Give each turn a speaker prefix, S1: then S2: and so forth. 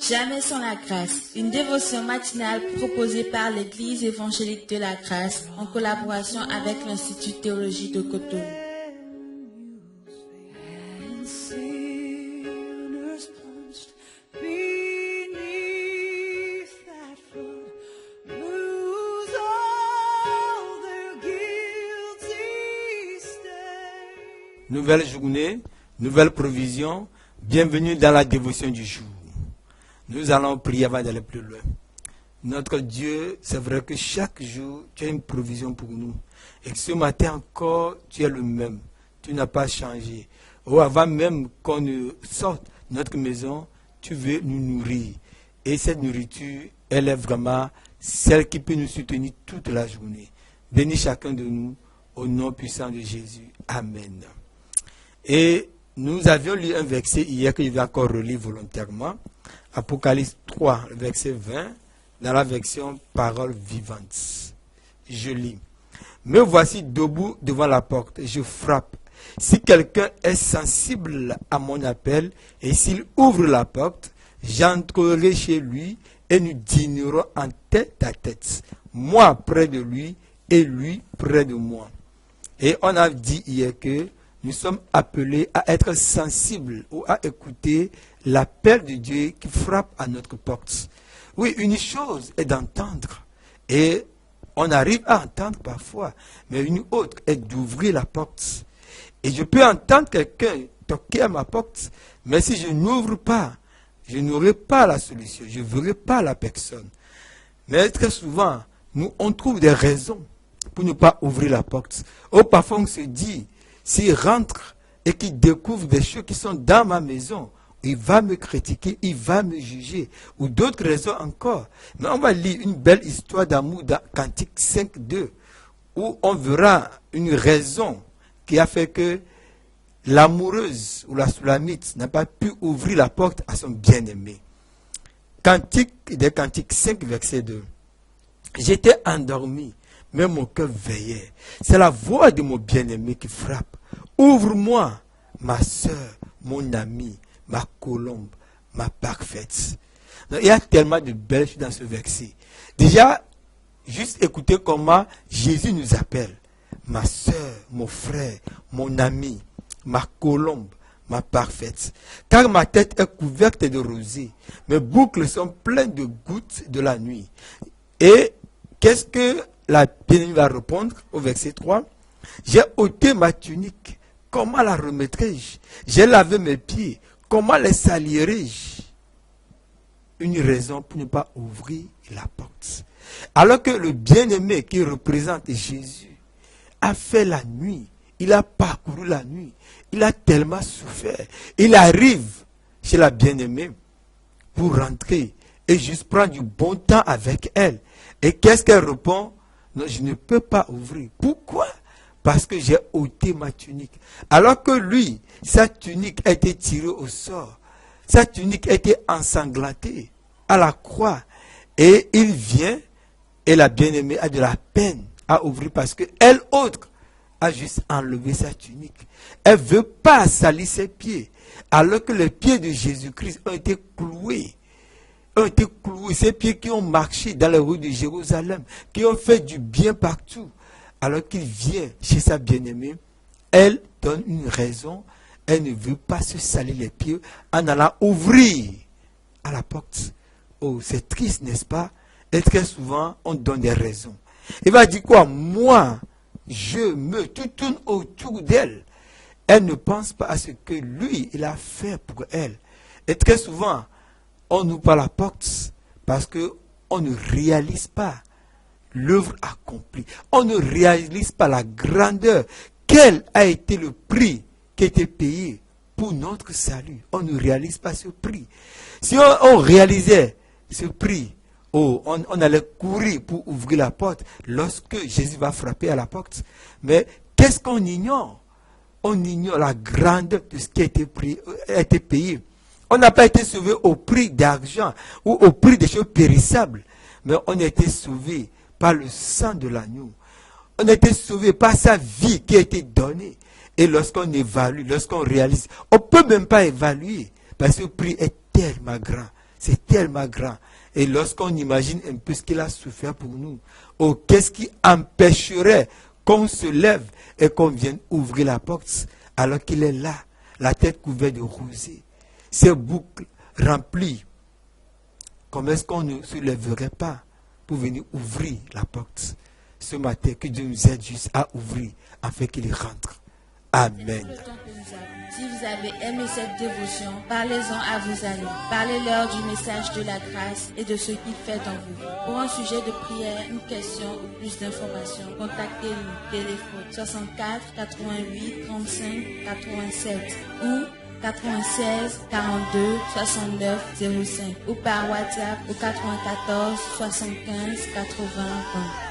S1: Jamais sans la grâce, une dévotion matinale proposée par l'Église évangélique de la grâce en collaboration avec l'Institut de théologie de Cotonou.
S2: Nouvelle journée, nouvelle provision, bienvenue dans la dévotion du jour. Nous allons prier avant d'aller plus loin. Notre Dieu, c'est vrai que chaque jour, tu as une provision pour nous. Et que ce matin encore, tu es le même. Tu n'as pas changé. Ou avant même qu'on ne sorte de notre maison, tu veux nous nourrir. Et cette nourriture, elle est vraiment celle qui peut nous soutenir toute la journée. Bénis chacun de nous au nom puissant de Jésus. Amen. Et nous avions lu un verset hier que je vais encore relire volontairement. Apocalypse 3, verset 20, dans la version Parole vivante. Je lis. Me voici debout devant la porte, je frappe. Si quelqu'un est sensible à mon appel, et s'il ouvre la porte, j'entrerai chez lui et nous dînerons en tête à tête. Moi près de lui et lui près de moi. Et on a dit hier que nous sommes appelés à être sensibles ou à écouter l'appel de Dieu qui frappe à notre porte. Oui, une chose est d'entendre et on arrive à entendre parfois, mais une autre est d'ouvrir la porte. Et je peux entendre quelqu'un toquer à ma porte, mais si je n'ouvre pas, je n'aurai pas la solution, je ne verrai pas la personne. Mais très souvent, on trouve des raisons pour ne pas ouvrir la porte. Ou parfois on se dit, s'il rentre et qu'il découvre des choses qui sont dans ma maison, il va me critiquer, il va me juger, ou d'autres raisons encore. Mais on va lire une belle histoire d'amour dans Cantique 5.2, où on verra une raison qui a fait que l'amoureuse ou la Soulamite n'a pas pu ouvrir la porte à son bien-aimé. Cantique des Cantiques 5, verset 2. J'étais endormi, mais mon cœur veillait. C'est la voix de mon bien-aimé qui frappe. Ouvre-moi, ma soeur, mon ami, ma colombe, ma parfaite. Donc, il y a tellement de belles choses dans ce verset. Déjà, juste écoutez comment Jésus nous appelle. Ma soeur, mon frère, mon ami, ma colombe, ma parfaite. Car ma tête est couverte de rosée. Mes boucles sont pleines de gouttes de la nuit. Et qu'est-ce que la bien-aimée va répondre au verset 3? J'ai ôté ma tunique. Comment la remettrai-je? J'ai lavé mes pieds. Comment les salirai-je? Une raison pour ne pas ouvrir la porte. Alors que le bien-aimé qui représente Jésus a fait la nuit. Il a parcouru la nuit. Il a tellement souffert. Il arrive chez la bien-aimée pour rentrer et juste prendre du bon temps avec elle. Et qu'est-ce qu'elle répond? Non, je ne peux pas ouvrir. Pourquoi? Parce que j'ai ôté ma tunique. Alors que lui, sa tunique a été tirée au sort. Sa tunique a été ensanglantée à la croix. Et il vient, et la bien-aimée a de la peine à ouvrir parce qu'elle autre a juste enlevé sa tunique. Elle ne veut pas salir ses pieds. Alors que les pieds de Jésus-Christ ont été cloués. Ces pieds qui ont marché dans les rues de Jérusalem, qui ont fait du bien partout. Alors qu'il vient chez sa bien-aimée, elle donne une raison, elle ne veut pas se salir les pieds en allant ouvrir à la porte. Oh, c'est triste, n'est-ce pas? Et très souvent, on donne des raisons. Il va dire quoi? Moi, tout tourne autour d'elle. Elle ne pense pas à ce que lui, il a fait pour elle. Et très souvent, on n'ouvre pas la porte parce qu'on ne réalise pas l'œuvre accomplie. On ne réalise pas la grandeur. Quel a été le prix qui a été payé pour notre salut? On ne réalise pas ce prix. Si on réalisait ce prix, on allait courir pour ouvrir la porte lorsque Jésus va frapper à la porte. Mais qu'est-ce qu'on ignore? On ignore la grandeur de ce qui a été payé. On n'a pas été sauvé au prix d'argent ou au prix des choses périssables, mais on a été sauvé par le sang de l'agneau. On a été sauvé par sa vie qui a été donnée. Et lorsqu'on évalue, lorsqu'on réalise, on ne peut même pas évaluer, parce que le prix est tellement grand. c'est tellement grand. Et lorsqu'on imagine un peu ce qu'il a souffert pour nous, oh, qu'est-ce qui empêcherait qu'on se lève et qu'on vienne ouvrir la porte alors qu'il est là, la tête couverte de rosée, ses boucles remplies. Comment est-ce qu'on ne se lèverait pas pour venir ouvrir la porte ce matin? Que Dieu nous aide juste à ouvrir afin qu'il rentre. Amen.
S1: Si vous avez aimé cette dévotion, parlez-en à vos amis. Parlez-leur du message de la grâce et de ce qu'il fait en vous. Pour un sujet de prière, une question ou plus d'informations, contactez-nous. Téléphone 64 88 35 87 ou 96 42 69 05 ou par WhatsApp au 94 75 80 20.